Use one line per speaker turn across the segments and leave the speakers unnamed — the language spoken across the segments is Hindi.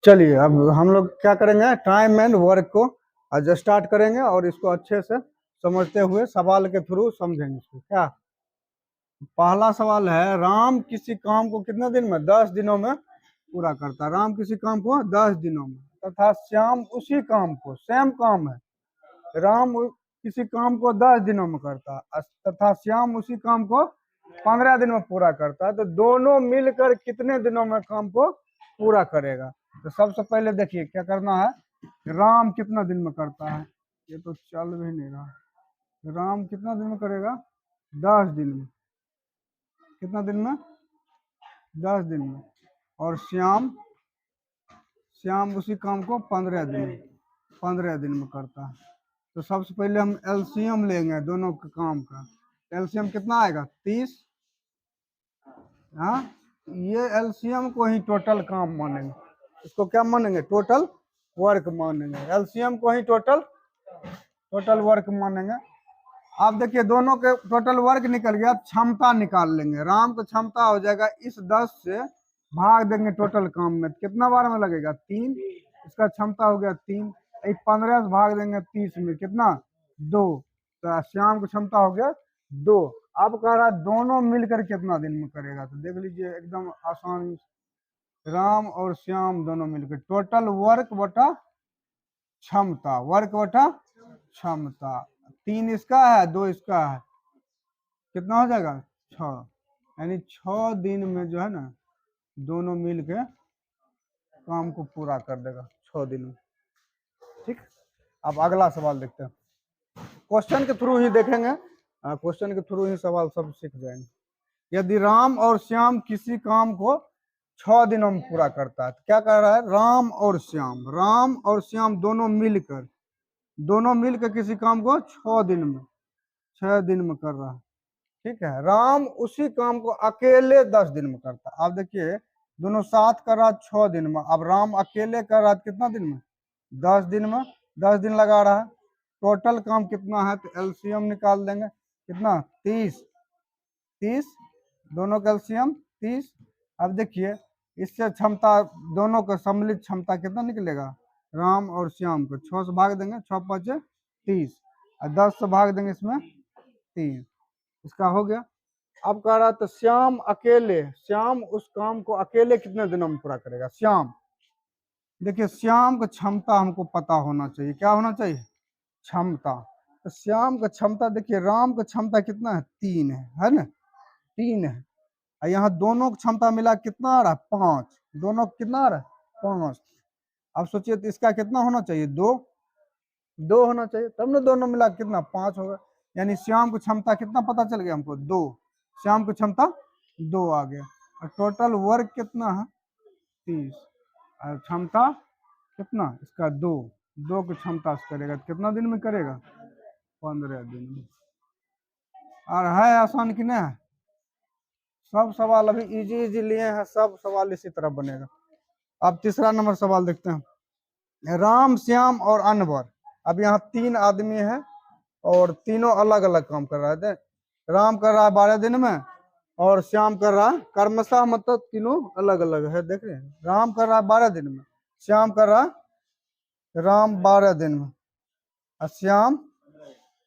चलिए अब हम लोग क्या करेंगे, टाइम एंड वर्क को आज स्टार्ट करेंगे और इसको अच्छे से समझते हुए सवाल के थ्रू समझेंगे इसको। क्या पहला सवाल है, राम किसी काम को कितने दिन में, 10 दिनों में पूरा करता है। राम किसी काम को 10 दिनों में, तथा श्याम उसी काम को, सेम काम है, राम किसी काम को 10 दिनों में करता है तथा श्याम उसी काम को 15 दिन में पूरा करता है, तो दोनों मिलकर कितने दिनों में काम को पूरा करेगा। तो सबसे पहले देखिए क्या करना है, राम कितना दिन में करता है, ये तो चल भी नहीं रहा। राम कितना दिन में करेगा, 10 दिन में। कितना दिन में, 10 दिन में। और श्याम श्याम उसी काम को 15 दिन में, 15 दिन में करता है। तो सबसे पहले हम एलसीएम लेंगे दोनों के काम का। एलसीएम कितना आएगा, 30। हाँ, ये एलसीएम को ही टोटल काम मानेंगे, इसको क्या मानेंगे, टोटल वर्क मानेंगे। एलसीएम को ही टोटल वर्क मानेंगे। आप देखिए दोनों के टोटल वर्क निकल गया, क्षमता निकाल लेंगे। राम को क्षमता हो जाएगा, इस 10 से भाग देंगे टोटल काम में, कितना बार में लगेगा, 3। इसका क्षमता हो गया 3। 15 से भाग देंगे 30 में, कितना, 2। तो श्याम की क्षमता हो गया 2। अब कह रहा है दोनों मिलकर कितना दिन में करेगा, तो देख लीजिए एकदम आसान। राम और श्याम दोनों मिलकर टोटल वर्क बटा क्षमता, वर्क बटा क्षमता। 3 इसका है, 2 इसका है, कितना हो जाएगा, 6। यानी 6 दिन में जो है ना दोनों मिल के काम को पूरा कर देगा, 6 दिन में। ठीक, अब अगला सवाल देखते हैं। क्वेश्चन के थ्रू ही देखेंगे, क्वेश्चन के थ्रू ही सवाल सब सीख जाएंगे। यदि राम और श्याम किसी काम को 6 दिनों में पूरा करता है, तो क्या कर रहा है, राम और श्याम दोनों मिलकर किसी काम को 6 दिन में, 6 दिन में कर रहा है। ठीक है, राम उसी काम को अकेले 10 दिन में करता है। आप देखिए दोनों साथ कर रहा है 6 दिन में, अब राम अकेले कर रहा है कितना दिन में, 10 दिन में। 10 दिन लगा रहा है, टोटल काम कितना है, तो एलसीएम निकाल देंगे, कितना, 30। दोनों का एलसीएम 30। अब देखिए इससे क्षमता, दोनों का सम्मिलित क्षमता कितना निकलेगा, राम और श्याम को 6 से भाग देंगे, 6 5 30, और 10 से भाग देंगे इसमें 3, इसका हो गया। अब कह रहा तो श्याम उस काम को अकेले कितने दिनों में पूरा करेगा। श्याम, देखिए श्याम का क्षमता हमको पता होना चाहिए, क्या होना चाहिए, क्षमता। तो श्याम का क्षमता देखिए, राम का क्षमता कितना है, 3 है ना, 3 है। और यहाँ दोनों की क्षमता मिला कितना आ रहा है, 5। दोनों कितना आ रहा है, 5। अब सोचिए तो इसका कितना होना चाहिए, 2 होना चाहिए, तब ना दोनों मिला कितना, 5 होगा। यानी श्याम की क्षमता कितना पता चल गया हमको, 2। श्याम की क्षमता 2 आ गया। और टोटल वर्क कितना है, 30। और क्षमता कितना इसका, 2 की क्षमता से करेगा, कितना दिन में करेगा, 15 दिन में। और है आसान कि नहीं है, सब सवाल अभी इजी लिए हैं, सब सवाल इसी तरह बनेगा। अब तीसरा नंबर सवाल देखते हैं। राम, श्याम और अनवर, अब यहाँ 3 आदमी है और तीनों अलग अलग काम कर रहे थे। राम कर रहा है 12 दिन में और श्याम कर रहा है, कर्मशः मतलब तीनों अलग अलग है, देख रहे हैं। राम कर रहा है 12 दिन में, श्याम कर रहा है, राम 12 दिन में और श्याम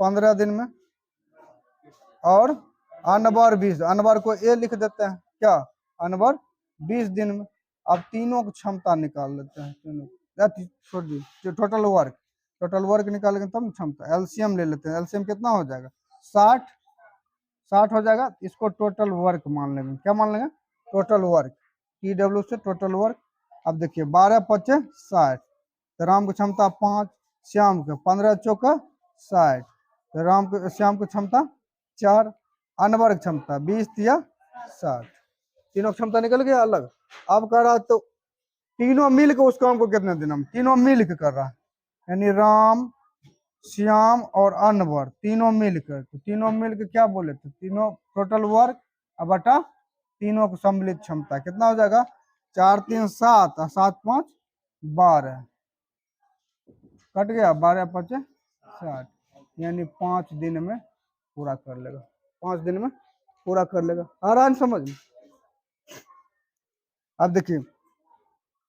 15 दिन में, और अनवर 20, अनवर को ए लिख देते हैं, क्या, अनवर 20 दिन में। अब तीनों की क्षमता निकाल लेते हैं, तीनों छोड़ दी, टोटल वर्क निकालेंगे तब क्षमता। एलसीएम ले लेते हैं, एलसीएम कितना हो जाएगा, 60 हो जाएगा। इसको टोटल वर्क मान लेंगे, क्या मान लेंगे, टोटल वर्क, TW से टोटल वर्क। अब देखिए 12 5 60, तो राम की क्षमता 5, श्याम के 15 चौका 60, तो श्याम की क्षमता 4, अनवर की क्षमता 20 या 60, तीनों क्षमता निकल गया अलग। अब कह रहा तो तीनों मिल के उस काम को कितने दिन में, तीनों मिल के कर रहा है, यानी राम, श्याम और अनवर तीनों मिलकर, तो तीनों मिलकर क्या बोले थे, तीनों टोटल वर्क अब बटा तीनों को सम्मिलित क्षमता कितना हो जाएगा, 4 3 7 और 7 5 12, कट गया, 12 5 60, यानी 5 दिन में पूरा कर लेगा, 5 दिन में पूरा कर लेगा। आ रहा है समझ में। अब देखिए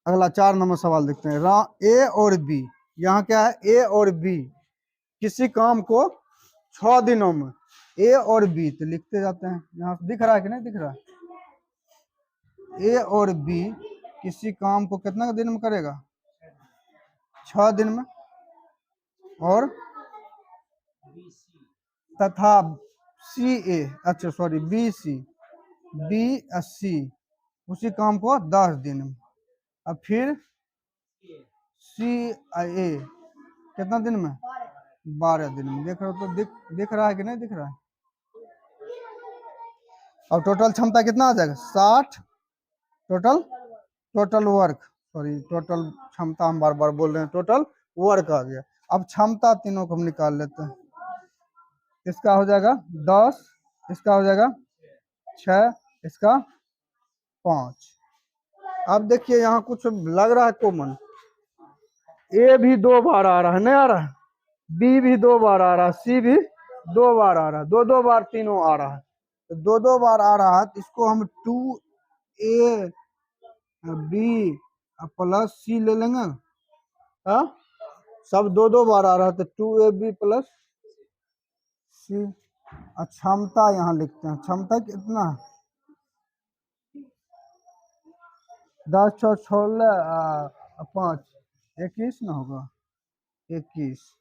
अगला 4 नंबर सवाल देखते हैं। ए और बी, यहाँ क्या है, ए और बी किसी काम को 6 दिनों में, ए और बी तो लिखते जाते हैं, यहाँ दिख रहा है कि नहीं दिख रहा है। ए और बी किसी काम को कितना दिन में करेगा, 6 दिन में। और तथा सी ए, अच्छा sorry B C, B C उसी काम को 10 दिन में। अब फिर सी ए कितना दिन में, 12 दिन में। देख रहे हो तो दिख रहा है कि नहीं दिख रहा है। अब टोटल क्षमता कितना आ जाएगा, 60। टोटल वर्क, सॉरी टोटल क्षमता हम बार बार बोल रहे हैं, टोटल वर्क आ गया। अब क्षमता तीनों को हम निकाल लेते हैं। इसका हो जाएगा 10, इसका हो जाएगा 6, इसका 5। अब देखिए यहाँ कुछ लग रहा है कॉमन, ए भी 2 बार आ रहा है, नहीं आ रहा है, बी भी 2 बार आ रहा है, सी भी 2 बार आ रहा है, 2 बार तीनों आ रहा है। तो 2 बार आ रहा है तो इसको हम 2a बी प्लस सी ले लेंगे। हाँ सब 2 बार आ रहा है तो 2ab प्लस सी। क्षमता यहाँ लिखते हैं, क्षमता कितना, 10 6 16 5 21 ना होगा, 21।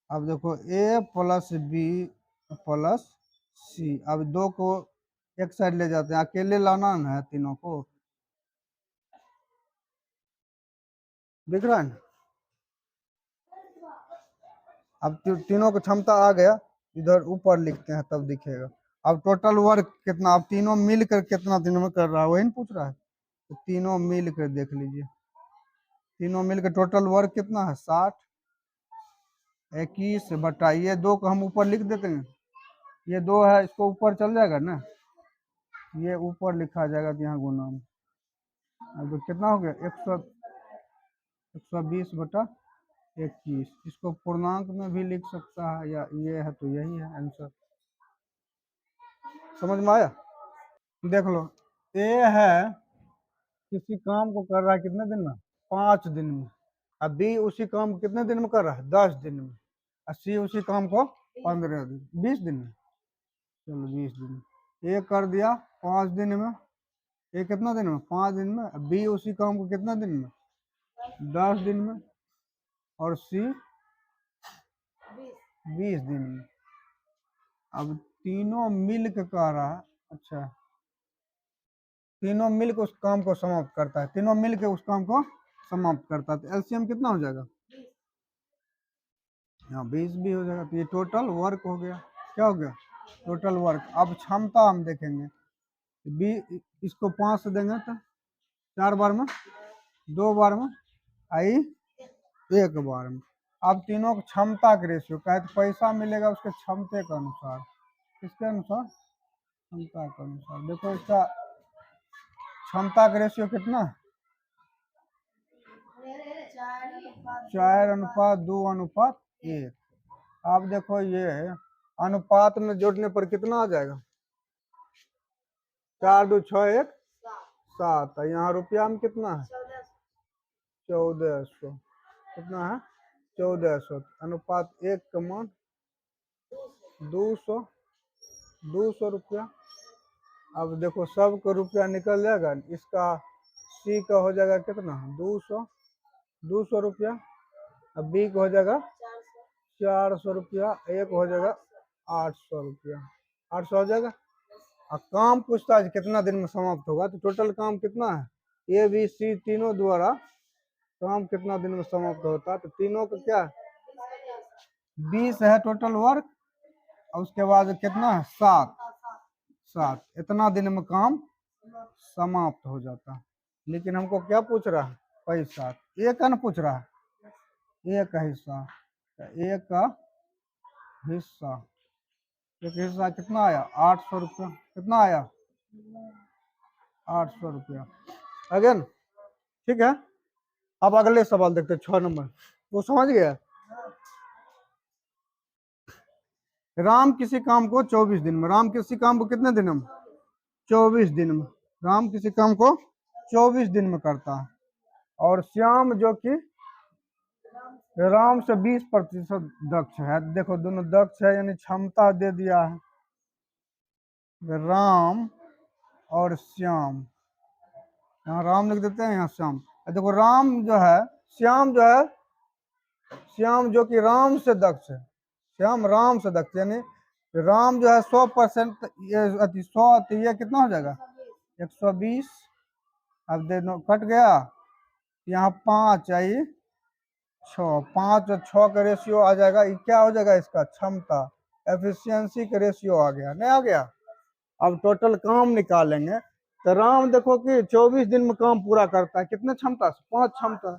अब देखो ए प्लस बी प्लस सी, अब 2 को एक साइड ले जाते हैं, अकेले लाना है तीनों को, दिख रहा है ना। अब तीनों को क्षमता आ गया, इधर ऊपर लिखते हैं तब दिखेगा। अब टोटल वर्क कितना, अब तीनों मिलकर कितना दिन में कर रहा है वही पूछ रहा है, तो तीनों मिलकर देख लीजिए, तीनों मिलकर टोटल वर्क कितना है, 60। 21 बटा ये 2 को हम ऊपर लिख देते हैं, ये 2 है इसको ऊपर चल जाएगा ना, ये ऊपर लिखा जाएगा तो यहाँ गुना में। अब तो कितना हो गया, 120 बटा 21। इसको पूर्णांक में भी लिख सकता है, या ये है तो यही है आंसर। समझ में आया। देख लो, ए है किसी काम को कर रहा है कितने दिन में, 5 दिन में। अब बी उसी काम को कितने दिन में कर रहा है, 10 दिन में। और सी उसी काम को 15 दिन, 20 दिन में, चलो 20 दिन में। ए कर दिया 5 दिन में, ए कितना दिन में, 5 दिन में। बी उसी काम को कितना दिन में, 10 दिन में। और सी 20 दिन में। अब तीनों मिल के कह रहा है, अच्छा तीनों मिल के उस काम को समाप्त करता है, तीनों मिल के उस काम को समाप्त करता है, तो एलसीएम कितना हो जाएगा, हाँ 20 भी हो जाएगा। तो ये टोटल वर्क हो गया, क्या हो गया, टोटल वर्क। अब क्षमता हम देखेंगे, बी इसको 5 से देंगे तो 4 बार में, 2 बार में, आई 1 बार में। अब तीनों की क्षमता के रेशियो कहे तो पैसा मिलेगा उसके क्षमते के अनुसार, किसके अनुसार, क्षमता के अनुसार। देखो इसका क्षमता का रेशियो कितना, 4:2:1। आप देखो ये अनुपात में जोड़ने पर कितना आ जाएगा, 4 2 6 1 7। यहाँ रुपया में कितना है, 1400, कितना है 1400। अनुपात 1 का मान 200 रुपया। अब देखो सब को रुपया निकल जाएगा, इसका सी का हो जाएगा कितना, 200 रुपया। अब बी का हो जाएगा 400 रुपया, एक हो जाएगा 800 रुपया, 800 हो जाएगा। और काम पूछता है कितना दिन में समाप्त होगा, तो टोटल काम कितना है, ए बी सी तीनों द्वारा काम कितना दिन में समाप्त होता है, तो तीनों का क्या 20 है टोटल वर्क, और उसके बाद कितना है 7 इतना दिन में काम समाप्त हो जाता है। लेकिन हमको क्या पूछ रहा है, पैसा, एक का ना पूछ रहा है, एक का हिस्सा, एक का हिस्सा, एक हिस्सा कितना आया, 800 रुपया, कितना आया 800 रुपया। अगेन ठीक है। अब अगले सवाल देखते हैं, 6 नंबर, वो समझ गया। राम किसी काम को 24 दिन में, राम किसी काम को कितने दिन में, 24 दिन में। राम किसी काम को 24 दिन में करता है। और श्याम जो कि राम से 20% दक्ष है। देखो दोनों दक्ष है, यानी क्षमता दे दिया है राम और श्याम। यहाँ राम लिख देते हैं, यहाँ श्याम। देखो राम जो है, श्याम जो है, श्याम जो कि राम से दक्ष है, श्याम राम से दक्ष, यानी राम जो है 100%, ये 100, तो ये कितना हो जाएगा 120। अब देखो कट गया, यहाँ 5 आई 6, 5 और 6 का रेशियो आ जाएगा। ये क्या हो जाएगा, इसका क्षमता, एफिशिएंसी का रेशियो आ गया, नहीं आ गया। अब टोटल काम निकालेंगे तो राम देखो कि 24 दिन में काम पूरा करता है, कितने क्षमता से, 5 क्षमता।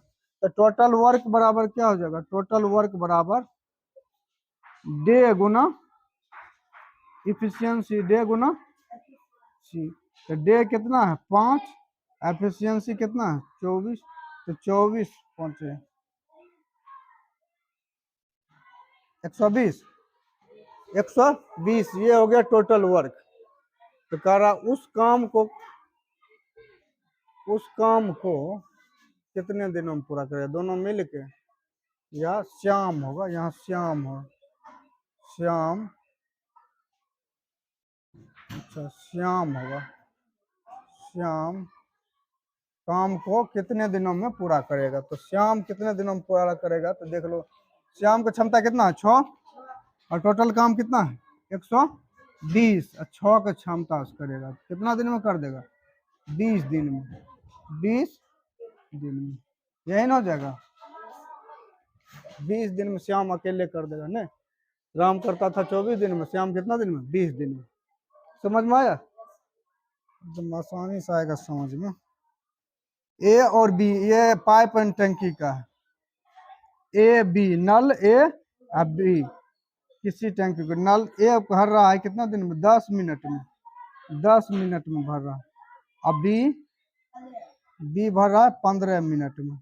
तो टोटल वर्क बराबर क्या हो जाएगा, टोटल वर्क बराबर डे गुना इफिशियंसी, डे गुना सी। तो डे कितना है 5, एफिशिएंसी कितना है 24, तो 24 पहुंचे 120, 120 ये हो गया टोटल वर्क। तो कह रहा उस काम को कितने दिनों में पूरा करेगा, दोनों मिल के, या श्याम होगा, यहाँ श्याम हो, श्याम, अच्छा श्याम होगा, श्याम काम को कितने दिनों में पूरा करेगा। तो श्याम कितने दिनों में पूरा करेगा, तो देख लो श्याम की क्षमता कितना है 6, और टोटल काम कितना है 120, और 6 का क्षमता करेगा, कितना दिन में कर देगा 20 दिन में, 20 दिन में, यही ना हो जाएगा। 20 दिन में श्याम अकेले कर देगा, नहीं राम करता था 24 दिन में, श्याम कितना दिन में 20 दिन में। समझ में आया, एकदम आसानी से आएगा समझ में। ए और बी, ये पाइप एंड टंकी का है, ए बी, नल ए और बी, किसी टंकी को नल ए भर रहा है कितना दिन में 10 मिनट में, 10 मिनट में भर रहा है। अब बी भर रहा है 15 मिनट में,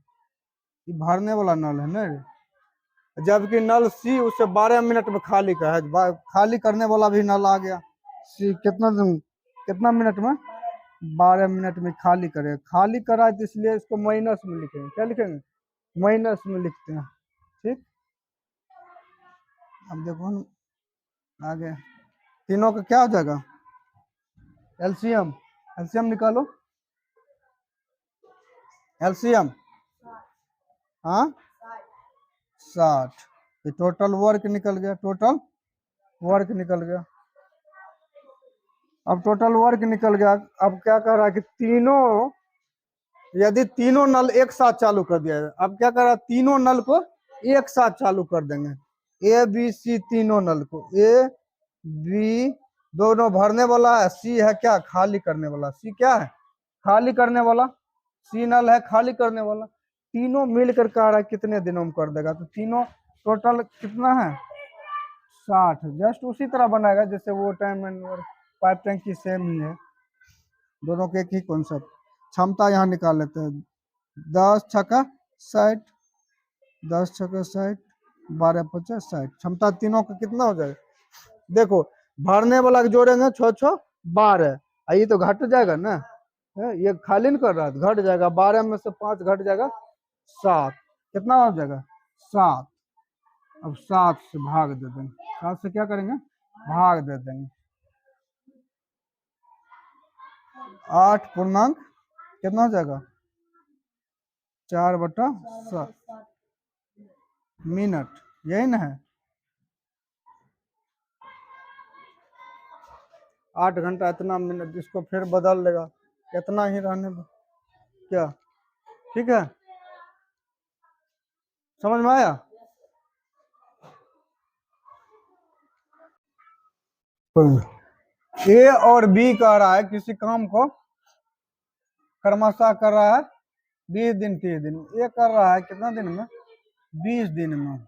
ये भरने वाला नल है ना। जबकि नल सी उसे 12 मिनट में खाली का है, खाली करने वाला भी नल आ गया। सी कितना मिनट में 12 मिनट में खाली करे, खाली करा है तो इसलिए इसको माइनस में लिखेंगे, क्या लिखेंगे माइनस में लिखते हैं, ठीक। अब देखो आगे तीनों का क्या हो जाएगा एलसीएम, एलसीएम निकालो, एलसीएम, हाँ 60। ये टोटल वर्क निकल गया, टोटल वर्क निकल गया। अब टोटल वर्क निकल गया। अब क्या कह रहा है कि तीनों, यदि तीनों नल एक साथ चालू कर दिया जाए, अब क्या कर रहा है तीनों नल को एक साथ चालू कर देंगे, ए बी सी तीनों नल को, ए बी दोनों भरने वाला है, सी है क्या खाली करने वाला, सी क्या है खाली करने वाला, सी नल है खाली करने वाला। तीनों मिलकर कह रहा है कितने दिनों में कर देगा, तो तीनों टोटल कितना है 60। जस्ट उसी तरह बनाएगा जैसे वो टाइम एंड पाइप टैंकी सेम ही है, दोनों के एक ही कॉन्सेप्ट। क्षमता यहाँ निकाल लेते हैं, 10 छक्का 60, 10 छक्का 60, 12 50 60, क्षमता तीनों का कितना हो जाएगा। देखो भरने वाला जोड़ेंगे 6 6 12, ये तो घट जाएगा ना, ये खाली नहीं कर रहा है घट जाएगा, 12 में से 5 घट जाएगा 7, कितना हो जाएगा 7। अब 7 से भाग दे देंगे, 7 से क्या करेंगे भाग दे देंगे, 8 पूर्णांक कितना हो जाएगा 4/7 मिनट, यही ना है 8 घंटा इतना मिनट, इसको फिर बदल लेगा, इतना ही रहने दो, क्या ठीक है समझ में आया। ए और बी कह रहा है किसी काम को क्रमशः कर रहा है 20 दिन 30 दिन, ए कर रहा है कितना दिन में 20 दिन में,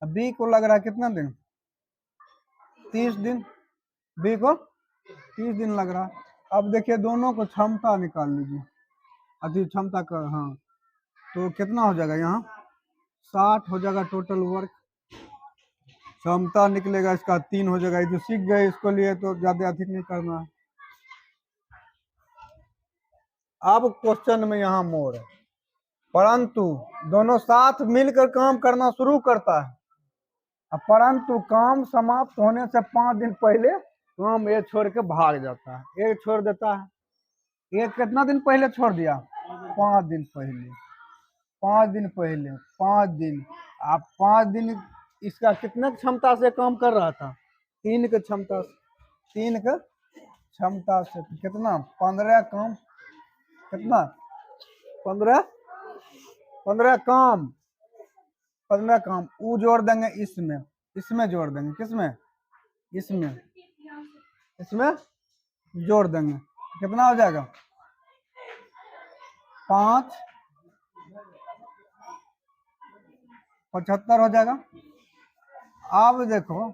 बी को लग रहा है कितना दिन 30 दिन, बी को 30 दिन लग रहा है। अब देखिए दोनों को क्षमता निकाल लीजिए, अति क्षमता का, हाँ तो कितना हो जाएगा यहाँ 60 हो जाएगा टोटल वर्क, क्षमता निकलेगा इसका 3 हो जाएगा, ये जो सीख गए इसको लिए तो ज्यादा अधिक नहीं करना है। अब क्वेश्चन में यहाँ मोड़ है, परंतु दोनों साथ मिलकर काम करना शुरू करता है, परंतु काम समाप्त होने से 5 दिन पहले काम एक छोड़ के भाग जाता है, एक छोड़ देता है। एक कितना दिन पहले छोड़ दिया? 5 दिन पहले, 5 दिन पहले, 5 दिन। आप 5 दिन इसका कितने क्षमता से काम कर रहा था? 3 के क्षमता से, 3 के क्षमता से कितना? 15 काम, कितना? 15 काम, 15 काम। ऊ जोड़ देंगे इसमें, इसमें जोड़ देंगे, किसमें? इसमें, इसमें जोड़ देंगे, कितना हो जाएगा? 5 75 हो जाएगा। अब देखो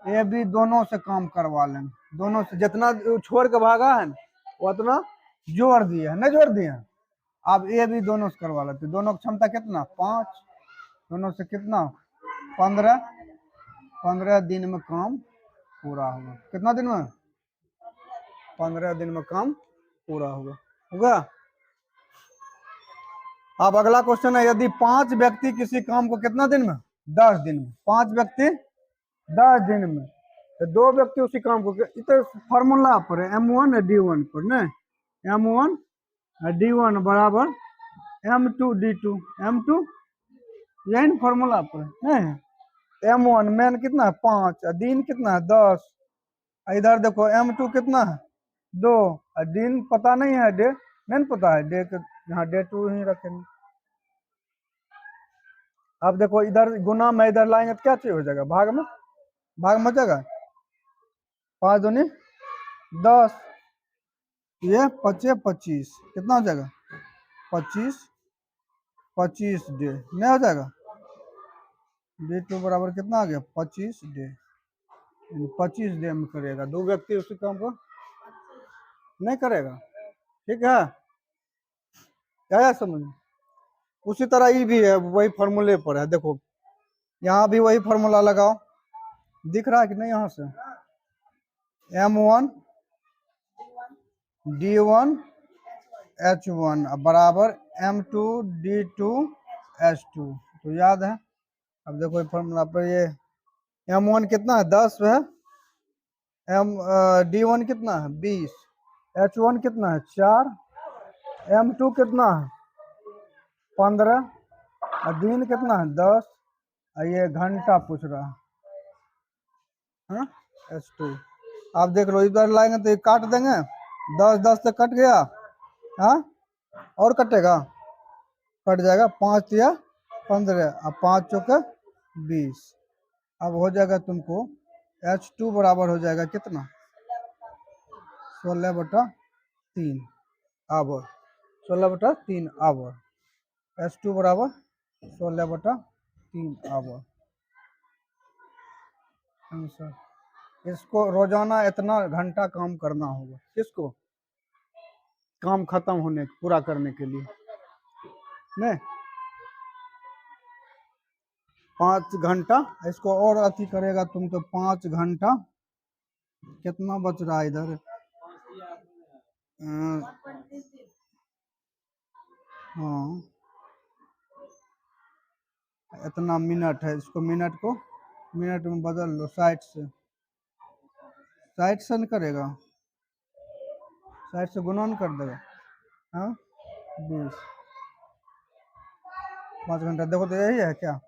ये भी दोनों से काम करवा लेंगे, दोनों से जितना छोड़ के भागा है उतना जोड़ दिए है, नहीं जोड़ दिए हैं। अब ये भी दोनों से करवा लेते, दोनों की क्षमता कितना? 5, दोनों से कितना? 15, 15 दिन में काम पूरा होगा। कितना दिन में? 15 दिन में काम पूरा होगा। अब अगला क्वेश्चन है, यदि 5 व्यक्ति किसी काम को कितना दिन में? 10 दिन में। 5 व्यक्ति 10 दिन में, तो 2 व्यक्ति उसी काम को, तो फॉर्मूला पर है M1 D1 पर, नहीं M1 D1 बराबर M2 D2, M2 यही फॉर्मूला पर नहीं। M1 मैन कितना है? 5, दिन कितना है? 10। इधर देखो M2 कितना है? 2, दिन पता नहीं है, डे नहीं पता है, डे के यहाँ डे 2 ही रखेंगे। अब देखो इधर गुना में इधर लाएंगे तो क्या चीज हो जाएगा? भाग में, भाग में जाएगा। 5 दूनी 10, ये 5 25, कितना हो जाएगा? 25, 25 डे नहीं हो जाएगा? D2 बराबर कितना आ गया? 25 डे, 25 डे में करेगा। 2 व्यक्ति उसी काम को नहीं करेगा, ठीक है, क्या समझ? उसी तरह ये भी है, वही फॉर्मूले पर है। देखो यहाँ भी वही फॉर्मूला लगाओ, दिख रहा है कि नहीं? यहाँ से M1 D1 H1 बराबर M2 D2 H2, तो याद है। अब देखो फॉर्मूला पर ये M1 कितना है? 10 है, D1 कितना है? 20, H1 कितना है? 4, M2 कितना है? 15, और दिन कितना है? 10, और ये घंटा पूछ रहा है H2। आप देख लो इधर लाएंगे तो ये काट देंगे, 10 10 से कट गया, हाँ और कटेगा, कट जाएगा। 5 या 15, अब 5 चौके 20। अब हो जाएगा तुमको H2 बराबर हो जाएगा कितना? 16/3 आवर, 16/3 आवर। H2 बराबर 16/3 आवर आंसर। इसको रोजाना इतना घंटा काम करना होगा, किसको? काम खत्म होने, पूरा करने के लिए, नहीं 5 घंटा। इसको और अति करेगा तुम तो 5 घंटा, कितना बच रहा है इधर? हाँ इतना मिनट है, इसको मिनट को मिनट में बदल लो, 60 से, 60 से नहीं करेगा, 60 से गुणन कर देगा, हाँ 20, 5 घंटा। देखो तो यही है क्या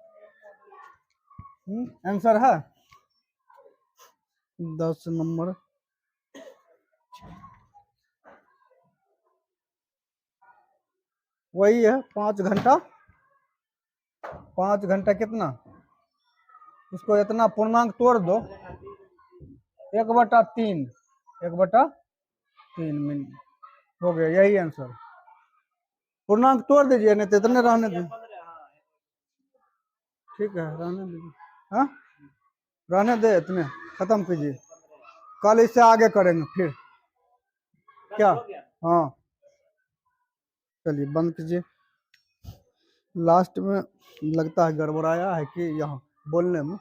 आंसर है? 10 नंबर। वही है 5 घंटा, 5 घंटा कितना? इसको इतना पूर्णांक तोड़ दो, 1/3, 1/3 मिनट हो गया, यही आंसर। पूर्णांक तोड़ दीजिए, नहीं तो इतने रहने दीजिए, ठीक है रहने दीजिए, हाँ रहने दे, इतने खत्म कीजिए, कल इससे आगे करेंगे फिर, क्या? हाँ चलिए बंद कीजिए। लास्ट में लगता है गड़बड़ाया है कि यहाँ बोलने में।